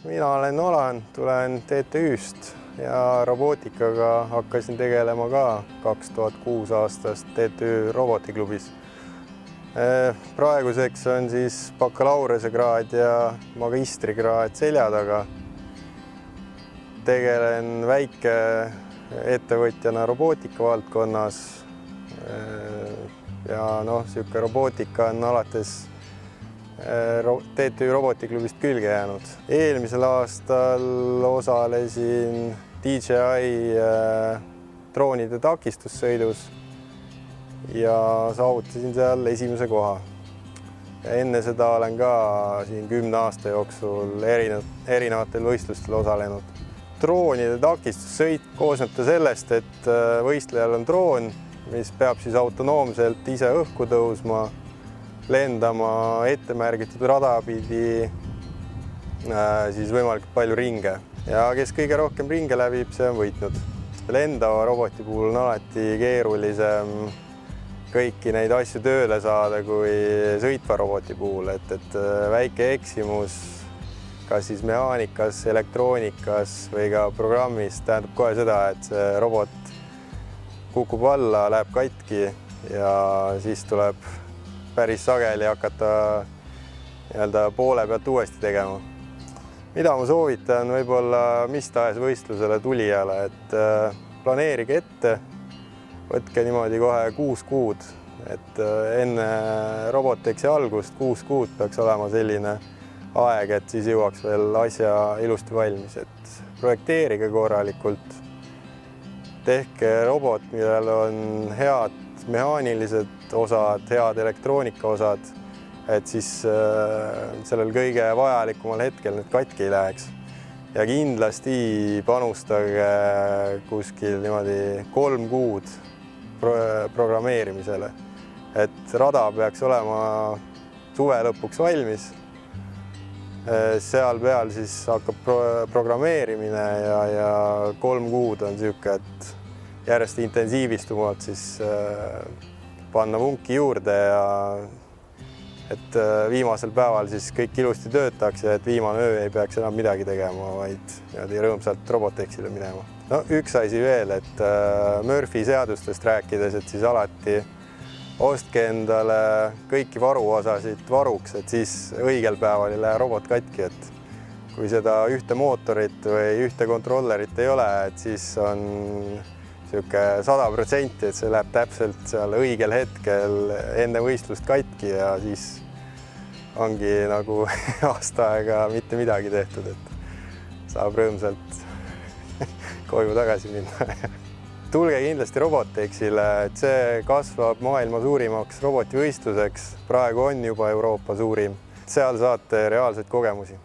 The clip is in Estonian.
Mina olen Olan, tulen TTÜ-st ja robootikaga hakkasin tegelema ka 2006 aastast TTÜ robotiklubis. Praeguseks on siis bakalaureusekraad ja magistrikraad selja taga. Tegelen väikeettevõtjana robootika valdkonnas. Ja siuke robootika on alates TTÜ robotiklubist külge jäänud. Eelmisel aastal osalesin DJI droonide takistussõidus ja saavutasin seal esimese koha. Ja enne seda olen ka siin 10 aasta jooksul erinevatel võistlustel osalenud. Droonide takistussõit koosneb sellest, et võistlejal on droon, mis peab siis autonoomselt ise õhku tõusma, lendama ettemärgitud rada pidi siis võimalikult palju ringe. Ja kes kõige rohkem ringe läbib, see on võitnud. Lendava roboti puhul on alati keerulisem kõiki neid asju tööle saada kui sõitva roboti puhul, et väike eksimus, kas siis mehaanikas, elektroonikas või ka programmis tähendab kohe seda, et see robot kukub alla, läheb katki ja siis tuleb päris sageli hakata poole pealt uuesti tegema. Mida ma soovitan võib-olla mis tahes võistlusele tulijale, et planeerige ette, võtke niimoodi kohe 6 kuud, et enne Roboteksi algust 6 kuud peaks olema selline aeg, et siis jõuaks veel asja ilusti valmis, et projekteerige korralikult, tehke robot, millel on head mehaanilised osad, head elektroonika osad, et siis sellel kõige vajalikumal hetkel need katki ei läheks. Ja kindlasti panustage kuskil niimoodi 3 kuud programmeerimisele, et rada peaks olema suve lõpuks valmis. Seal peal siis hakkab programmeerimine ja 3 kuud on siuke, et järjest intensiivistumalt siis panna vunki juurde ja et viimasel päeval siis kõik ilusti töötaks ja et viimane öö ei peaks enam midagi tegema, vaid rõõmsalt Robotexile minema. Üks asi veel, et Murphy seadustest rääkides, et siis alati ostke endale kõiki varuosasid varuks, et siis õigel päeval ei lähe robot katki, et kui seda ühte mootorit või ühte kontrollerit ei ole, et siis on 100%, et see läheb täpselt seal õigel hetkel enne võistlust katki ja siis ongi nagu aasta aega mitte midagi tehtud, et saab rõõmsalt koju tagasi minna. Tulge kindlasti Robotexile, et see kasvab maailma suurimaks robotivõistluseks. Praegu on juba Euroopa suurim. Seal saate reaalseid kogemusi.